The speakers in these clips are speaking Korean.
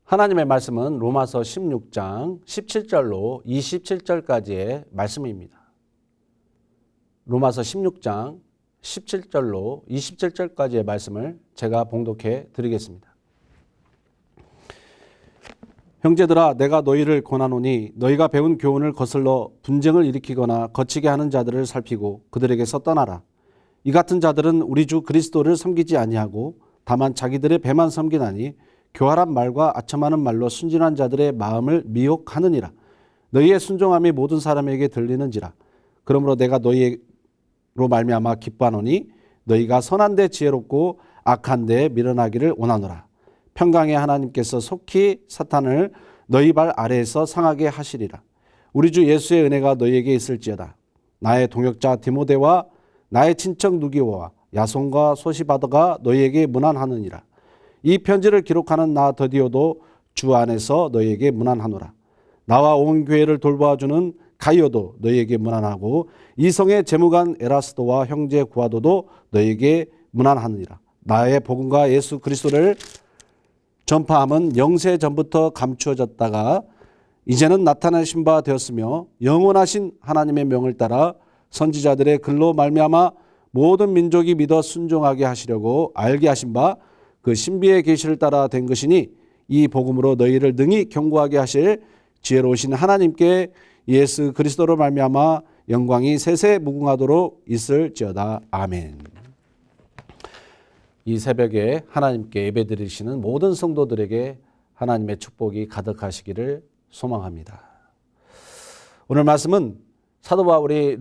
하나님의 말씀은 로마서 16장 17절로 27절까지의 말씀입니다. 로마서 16장 17절로 27절까지의 말씀을 제가 봉독해 드리겠습니다. 형제들아, 내가 너희를 권하노니 너희가 배운 교훈을 거슬러 분쟁을 일으키거나 거치게 하는 자들을 살피고 그들에게서 떠나라. 이 같은 자들은 우리 주 그리스도를 섬기지 아니하고 다만 자기들의 배만 섬기나니 교활한 말과 아첨하는 말로 순진한 자들의 마음을 미혹하느니라. 너희의 순종함이 모든 사람에게 들리는지라. 그러므로 내가 너희로 말미암아 기뻐하노니 너희가 선한 데 지혜롭고 악한 데 미련하기를 원하노라. 평강의 하나님께서 속히 사탄을 너희 발 아래에서 상하게 하시리라. 우리 주 예수의 은혜가 너희에게 있을지어다. 나의 동역자 디모데와 나의 친척 누기오와 야손과 소시바더가 너희에게 문안하느니라. 이 편지를 기록하는 나 더디오도 주 안에서 너희에게 문안하노라. 나와 온 교회를 돌보아주는 가이오도 너희에게 문안하고 이성의 재무관 에라스도와 형제 구아도도 너희에게 문안하느니라. 나의 복음과 예수 그리스도를 전파함은 영세 전부터 감추어졌다가 이제는 나타나신 바 되었으며 영원하신 하나님의 명을 따라 선지자들의 글로 말미암아 모든 민족이 믿어 순종하게 하시려고 알게 하신 바 그 신비의 계시를 따라 된 것이니 이 복음으로 너희를 능히 경고하게 하실 지혜로우신 하나님께 예수 그리스도로 말미암아 영광이 세세 무궁하도록 있을지어다. 아멘. 이 새벽에 하나님께 예배드리시는 모든 성도들에게 하나님의 축복이 가득하시기를 소망합니다. 오늘 말씀은 사도 바울이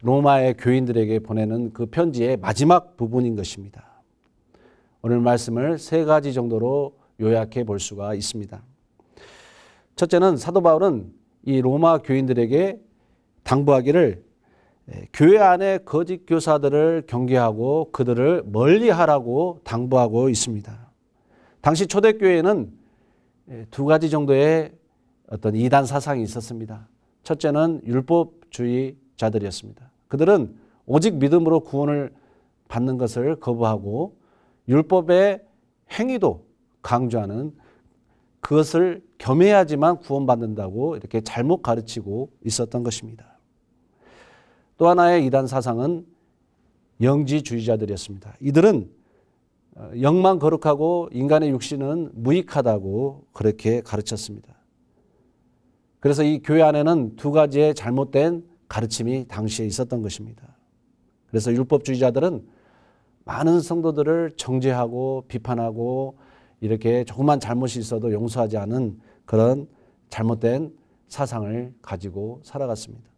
로마의 교인들에게 보내는 그 편지의 마지막 부분인 것입니다. 오늘 말씀을 세 가지 정도로 요약해 볼 수가 있습니다. 첫째는 사도 바울은 이 로마 교인들에게 당부하기를 교회 안에 거짓 교사들을 경계하고 그들을 멀리하라고 당부하고 있습니다. 당시 초대교회에는 두 가지 정도의 어떤 이단 사상이 있었습니다. 첫째는 율법주의자들이었습니다. 그들은 오직 믿음으로 구원을 받는 것을 거부하고 율법의 행위도 강조하는 그것을 겸해야지만 구원받는다고 이렇게 잘못 가르치고 있었던 것입니다. 또 하나의 이단 사상은 영지주의자들이었습니다. 이들은 영만 거룩하고 인간의 육신은 무익하다고 그렇게 가르쳤습니다. 그래서 이 교회 안에는 두 가지의 잘못된 가르침이 당시에 있었던 것입니다. 그래서 율법주의자들은 많은 성도들을 정죄하고 비판하고 이렇게 조그만 잘못이 있어도 용서하지 않은 그런 잘못된 사상을 가지고 살아갔습니다.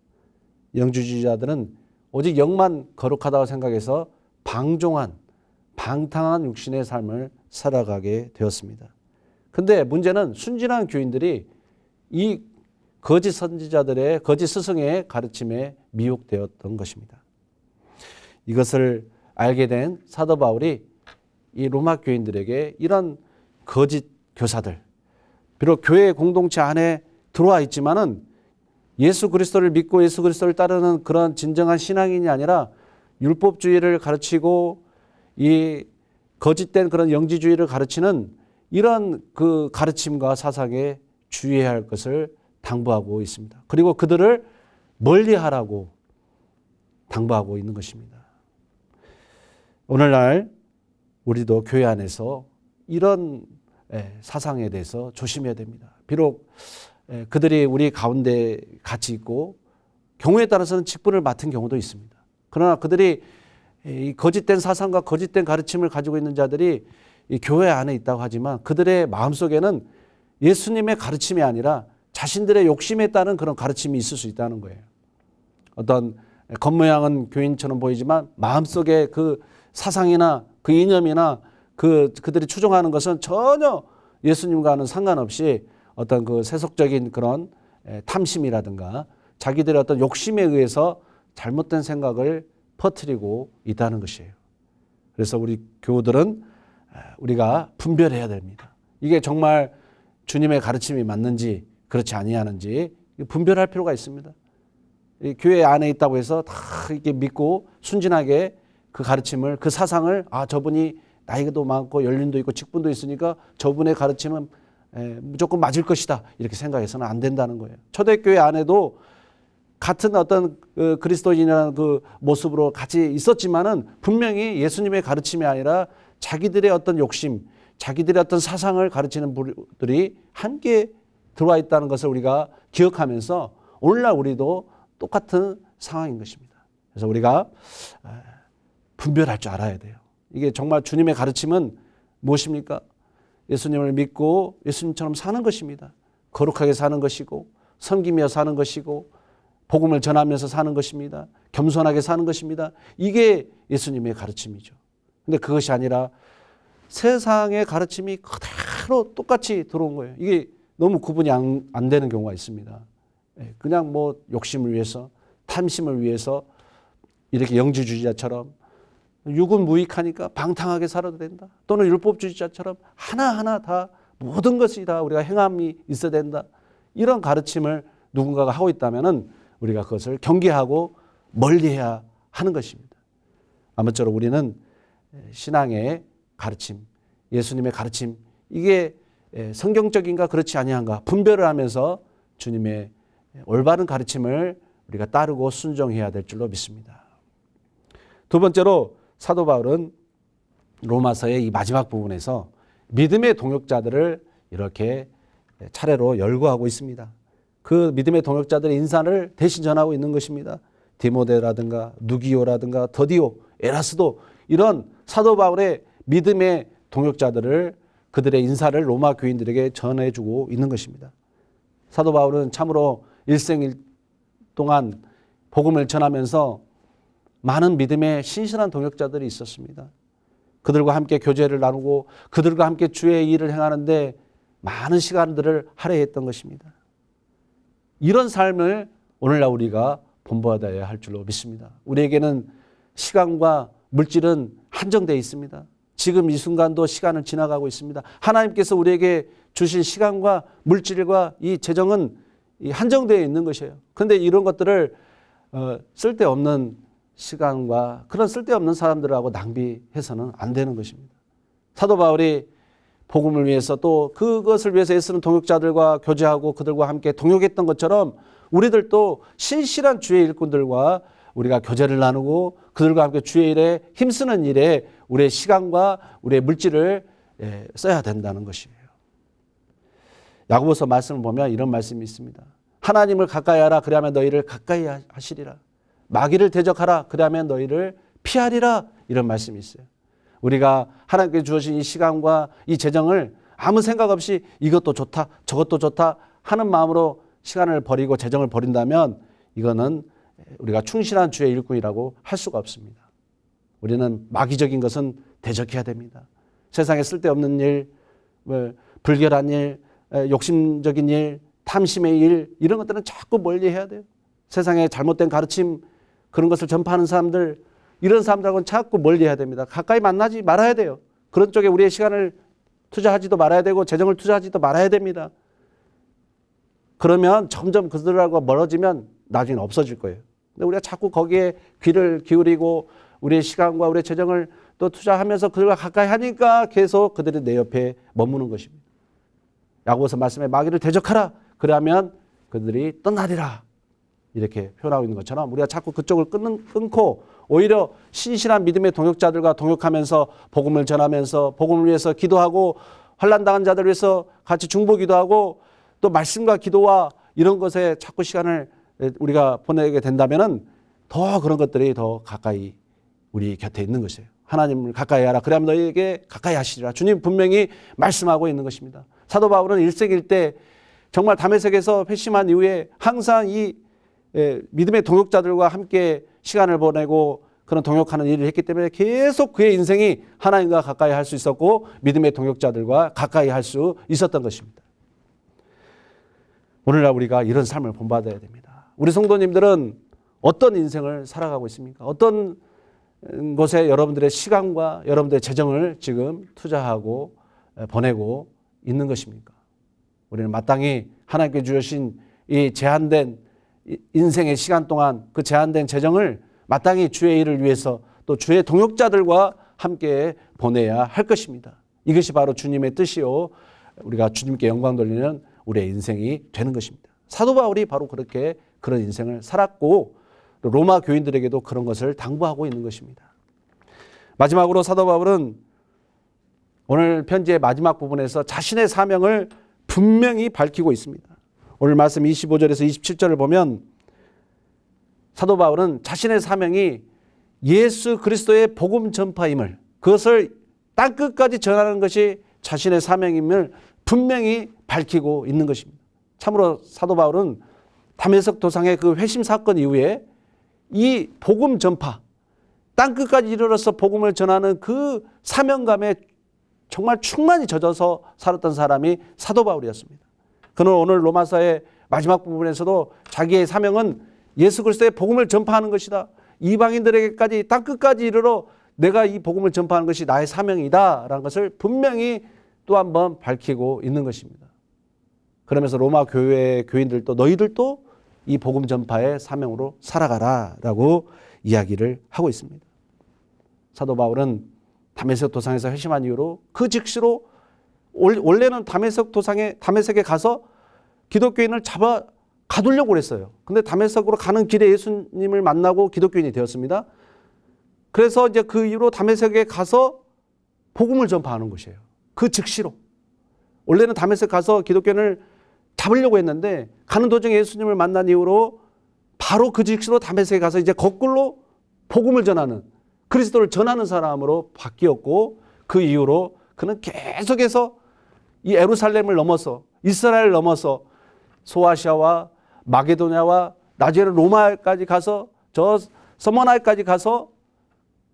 영주주의자들은 오직 영만 거룩하다고 생각해서 방탕한 육신의 삶을 살아가게 되었습니다. 그런데 문제는 순진한 교인들이 이 거짓 선지자들의 거짓 스승의 가르침에 미혹되었던 것입니다. 이것을 알게 된 사도 바울이 이 로마 교인들에게 이런 거짓 교사들, 비록 교회 공동체 안에 들어와 있지만은 예수 그리스도를 믿고 예수 그리스도를 따르는 그런 진정한 신앙인이 아니라 율법주의를 가르치고 이 거짓된 그런 영지주의를 가르치는 이런 그 가르침과 사상에 주의해야 할 것을 당부하고 있습니다. 그리고 그들을 멀리하라고 당부하고 있는 것입니다. 오늘날 우리도 교회 안에서 이런 사상에 대해서 조심해야 됩니다. 비록 그들이 우리 가운데 같이 있고 경우에 따라서는 직분을 맡은 경우도 있습니다. 그러나 그들이 이 거짓된 사상과 거짓된 가르침을 가지고 있는 자들이 이 교회 안에 있다고 하지만 그들의 마음속에는 예수님의 가르침이 아니라 자신들의 욕심에 따른 그런 가르침이 있을 수 있다는 거예요. 어떤 겉모양은 교인처럼 보이지만 마음속에 그 사상이나 그 이념이나 그들이 추종하는 것은 전혀 예수님과는 상관없이 어떤 그 세속적인 그런 탐심이라든가 자기들의 어떤 욕심에 의해서 잘못된 생각을 퍼뜨리고 있다는 것이에요. 그래서 우리 교우들은 우리가 분별해야 됩니다. 이게 정말 주님의 가르침이 맞는지 그렇지 아니하는지 분별할 필요가 있습니다. 교회 안에 있다고 해서 다 이렇게 믿고 순진하게 그 가르침을 그 사상을 저분이 나이도 많고 연륜도 있고 직분도 있으니까 저분의 가르침은 무조건 맞을 것이다 이렇게 생각해서는 안 된다는 거예요. 초대교회 안에도 같은 어떤 그리스도인이라는 그 모습으로 같이 있었지만은 분명히 예수님의 가르침이 아니라 자기들의 어떤 욕심, 자기들의 어떤 사상을 가르치는 분들이 함께 들어와 있다는 것을 우리가 기억하면서 오늘날 우리도 똑같은 상황인 것입니다. 그래서 우리가 분별할 줄 알아야 돼요. 이게 정말 주님의 가르침은 무엇입니까? 예수님을 믿고 예수님처럼 사는 것입니다. 거룩하게 사는 것이고 섬기며 사는 것이고 복음을 전하면서 사는 것입니다. 겸손하게 사는 것입니다. 이게 예수님의 가르침이죠. 근데 그것이 아니라 세상의 가르침이 그대로 똑같이 들어온 거예요. 이게 너무 구분이 안 되는 경우가 있습니다. 그냥 뭐 욕심을 위해서, 탐심을 위해서 이렇게 영지주의자처럼 육은 무익하니까 방탕하게 살아도 된다. 또는 율법주의자처럼 하나하나 다 모든 것이 다 우리가 행함이 있어야 된다. 이런 가르침을 누군가가 하고 있다면 우리가 그것을 경계하고 멀리해야 하는 것입니다. 아무쪼록 우리는 신앙의 가르침, 예수님의 가르침, 이게 성경적인가 그렇지 아니한가 분별을 하면서 주님의 올바른 가르침을 우리가 따르고 순종해야 될 줄로 믿습니다. 두 번째로 사도 바울은 로마서의 이 마지막 부분에서 믿음의 동역자들을 이렇게 차례로 열거하고 있습니다. 그 믿음의 동역자들의 인사를 대신 전하고 있는 것입니다. 디모데라든가 누기오라든가 더디오, 에라스도 이런 사도 바울의 믿음의 동역자들을 그들의 인사를 로마 교인들에게 전해주고 있는 것입니다. 사도 바울은 참으로 일생 동안 복음을 전하면서 많은 믿음의 신실한 동역자들이 있었습니다. 그들과 함께 교제를 나누고 그들과 함께 주의 일을 행하는데 많은 시간들을 할애했던 것입니다. 이런 삶을 오늘날 우리가 본받아야 할 줄로 믿습니다. 우리에게는 시간과 물질은 한정되어 있습니다. 지금 이 순간도 시간을 지나가고 있습니다. 하나님께서 우리에게 주신 시간과 물질과 이 재정은 한정되어 있는 것이에요. 그런데 이런 것들을 쓸데없는 시간과 그런 쓸데없는 사람들하고 낭비해서는 안 되는 것입니다. 사도 바울이 복음을 위해서 또 그것을 위해서 애쓰는 동역자들과 교제하고 그들과 함께 동역했던 것처럼 우리들도 신실한 주의 일꾼들과 우리가 교제를 나누고 그들과 함께 주의 일에 힘쓰는 일에 우리의 시간과 우리의 물질을 써야 된다는 것이에요. 야고보서 말씀을 보면 이런 말씀이 있습니다. 하나님을 가까이 하라 그리하면 너희를 가까이 하시리라. 마귀를 대적하라 그리하면 너희를 피하리라. 이런 말씀이 있어요. 우리가 하나님께 주신 이 시간과 이 재정을 아무 생각 없이 이것도 좋다 저것도 좋다 하는 마음으로 시간을 버리고 재정을 버린다면 이거는 우리가 충실한 주의 일꾼이라고 할 수가 없습니다. 우리는 마귀적인 것은 대적해야 됩니다. 세상에 쓸데없는 일, 불결한 일, 욕심적인 일, 탐심의 일 이런 것들은 자꾸 멀리해야 돼요. 세상에 잘못된 가르침 그런 것을 전파하는 사람들 이런 사람들하고는 자꾸 멀리해야 됩니다. 가까이 만나지 말아야 돼요. 그런 쪽에 우리의 시간을 투자하지도 말아야 되고 재정을 투자하지도 말아야 됩니다. 그러면 점점 그들하고 멀어지면 나중에 없어질 거예요. 근데 우리가 자꾸 거기에 귀를 기울이고 우리의 시간과 우리의 재정을 또 투자하면서 그들과 가까이 하니까 계속 그들이 내 옆에 머무는 것입니다. 야고보서 말씀에 마귀를 대적하라. 그러면 그들이 떠나리라. 이렇게 표현하고 있는 것처럼 우리가 자꾸 그쪽을 끊고 오히려 신실한 믿음의 동역자들과 동역하면서 복음을 전하면서 복음을 위해서 기도하고 환난당한 자들을 위해서 같이 중보기도하고 또 말씀과 기도와 이런 것에 자꾸 시간을 우리가 보내게 된다면 더 그런 것들이 더 가까이 우리 곁에 있는 것이에요. 하나님을 가까이 하라. 그러면 너희에게 가까이 하시리라. 주님 분명히 말씀하고 있는 것입니다. 사도 바울은 일생일 때 정말 다메섹에서 회심한 이후에 항상 이 믿음의 동역자들과 함께 시간을 보내고 그런 동역하는 일을 했기 때문에 계속 그의 인생이 하나님과 가까이 할 수 있었고 믿음의 동역자들과 가까이 할 수 있었던 것입니다. 오늘날 우리가 이런 삶을 본받아야 됩니다. 우리 성도님들은 어떤 인생을 살아가고 있습니까? 어떤 곳에 여러분들의 시간과 여러분들의 재정을 지금 투자하고 보내고 있는 것입니까? 우리는 마땅히 하나님께 주신 이 제한된 인생의 시간 동안 그 제한된 재정을 마땅히 주의 일을 위해서 또 주의 동역자들과 함께 보내야 할 것입니다. 이것이 바로 주님의 뜻이요, 우리가 주님께 영광 돌리는 우리의 인생이 되는 것입니다. 사도 바울이 바로 그렇게 그런 인생을 살았고 로마 교인들에게도 그런 것을 당부하고 있는 것입니다. 마지막으로 사도 바울은 오늘 편지의 마지막 부분에서 자신의 사명을 분명히 밝히고 있습니다. 오늘 말씀 25절에서 27절을 보면 사도 바울은 자신의 사명이 예수 그리스도의 복음 전파임을, 그것을 땅끝까지 전하는 것이 자신의 사명임을 분명히 밝히고 있는 것입니다. 참으로 사도 바울은 다메섹 도상의 그 회심 사건 이후에 이 복음 전파, 땅끝까지 이르러서 복음을 전하는 그 사명감에 정말 충만히 젖어서 살았던 사람이 사도 바울이었습니다. 그는 오늘 로마서의 마지막 부분에서도 자기의 사명은 예수 그리스도의 복음을 전파하는 것이다. 이방인들에게까지 땅끝까지 이르러 내가 이 복음을 전파하는 것이 나의 사명이다라는 것을 분명히 또 한 번 밝히고 있는 것입니다. 그러면서 로마 교회의 교인들도 너희들도 이 복음 전파의 사명으로 살아가라라고 이야기를 하고 있습니다. 사도 바울은 다메섹 도상에서 회심한 이후로 그 즉시로 원래는 다메섹에 가서 기독교인을 잡아 가두려고 그랬어요. 근데 다메섹으로 가는 길에 예수님을 만나고 기독교인이 되었습니다. 그래서 이제 그 이후로 다메섹에 가서 복음을 전파하는 것이에요. 그 즉시로. 원래는 다메섹 가서 기독교인을 잡으려고 했는데 가는 도중에 예수님을 만난 이후로 바로 그 즉시로 다메섹에 가서 이제 거꾸로 복음을 전하는, 그리스도를 전하는 사람으로 바뀌었고, 그 이후로 그는 계속해서 이 예루살렘을 넘어서 이스라엘을 넘어서 소아시아와 마게도냐와 나중에는 로마까지 가서 저 서머나이까지 가서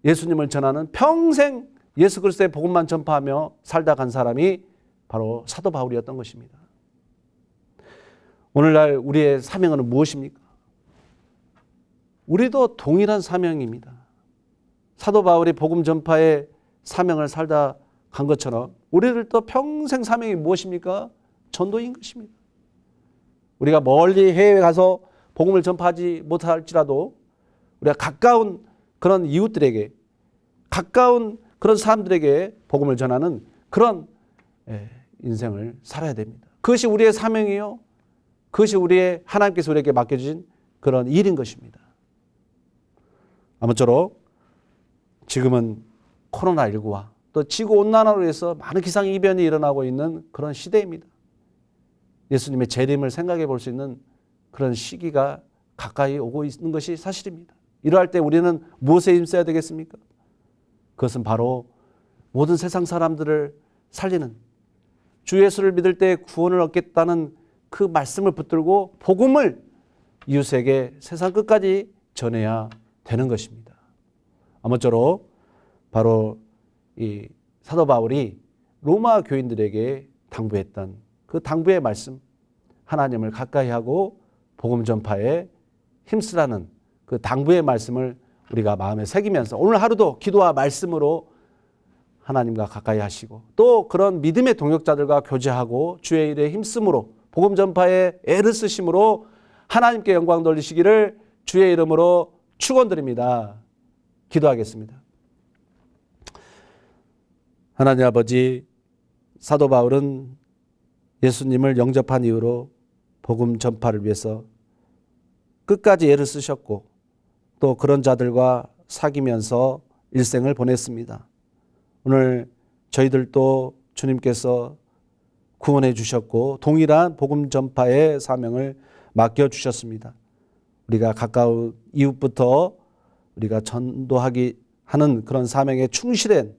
예수님을 전하는, 평생 예수 그리스도의 복음만 전파하며 살다 간 사람이 바로 사도 바울이었던 것입니다. 오늘날 우리의 사명은 무엇입니까? 우리도 동일한 사명입니다. 사도 바울이 복음 전파의 사명을 살다 간 것처럼 우리들도 평생 사명이 무엇입니까? 전도인 것입니다. 우리가 멀리 해외에 가서 복음을 전파하지 못할지라도 우리가 가까운 그런 이웃들에게, 가까운 그런 사람들에게 복음을 전하는 그런 인생을 살아야 됩니다. 그것이 우리의 사명이요, 그것이 우리의 하나님께서 우리에게 맡겨주신 그런 일인 것입니다. 아무쪼록 지금은 코로나19와 또 지구온난화로 해서 많은 기상이변이 일어나고 있는 그런 시대입니다. 예수님의 재림을 생각해 볼 수 있는 그런 시기가 가까이 오고 있는 것이 사실입니다. 이러할 때 우리는 무엇에 힘써야 되겠습니까? 그것은 바로 모든 세상 사람들을 살리는, 주 예수를 믿을 때 구원을 얻겠다는 그 말씀을 붙들고 복음을 이웃에게 세상 끝까지 전해야 되는 것입니다. 아무쪼록 바로 이 사도 바울이 로마 교인들에게 당부했던 그 당부의 말씀, 하나님을 가까이 하고 복음 전파에 힘쓰라는 그 당부의 말씀을 우리가 마음에 새기면서 오늘 하루도 기도와 말씀으로 하나님과 가까이 하시고 또 그런 믿음의 동역자들과 교제하고 주의 일에 힘쓰므로 복음 전파에 애를 쓰심으로 하나님께 영광 돌리시기를 주의 이름으로 축원드립니다. 기도하겠습니다. 하나님 아버지, 사도 바울은 예수님을 영접한 이후로 복음 전파를 위해서 끝까지 애를 쓰셨고 또 그런 자들과 사귀면서 일생을 보냈습니다. 오늘 저희들도 주님께서 구원해 주셨고 동일한 복음 전파의 사명을 맡겨주셨습니다. 우리가 가까운 이웃부터 우리가 전도하기 하는 그런 사명에 충실한,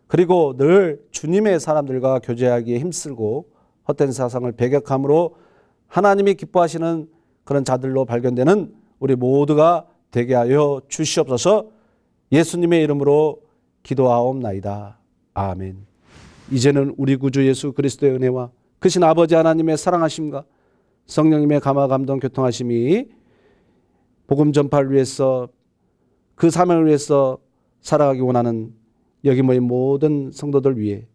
그리고 늘 주님의 사람들과 교제하기에 힘쓰고 헛된 사상을 배격함으로 하나님이 기뻐하시는 그런 자들로 발견되는 우리 모두가 되게 하여 주시옵소서. 예수님의 이름으로 기도하옵나이다. 아멘. 이제는 우리 구주 예수 그리스도의 은혜와 크신 아버지 하나님의 사랑하심과 성령님의 감화 감동 교통하심이 복음 전파를 위해서 그 사명을 위해서 살아가기 원하는 여기 모인 모든 성도들 위해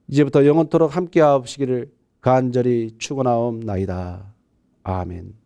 이제부터 영원토록 함께하옵시기를 간절히 축원하옵나이다. 아멘.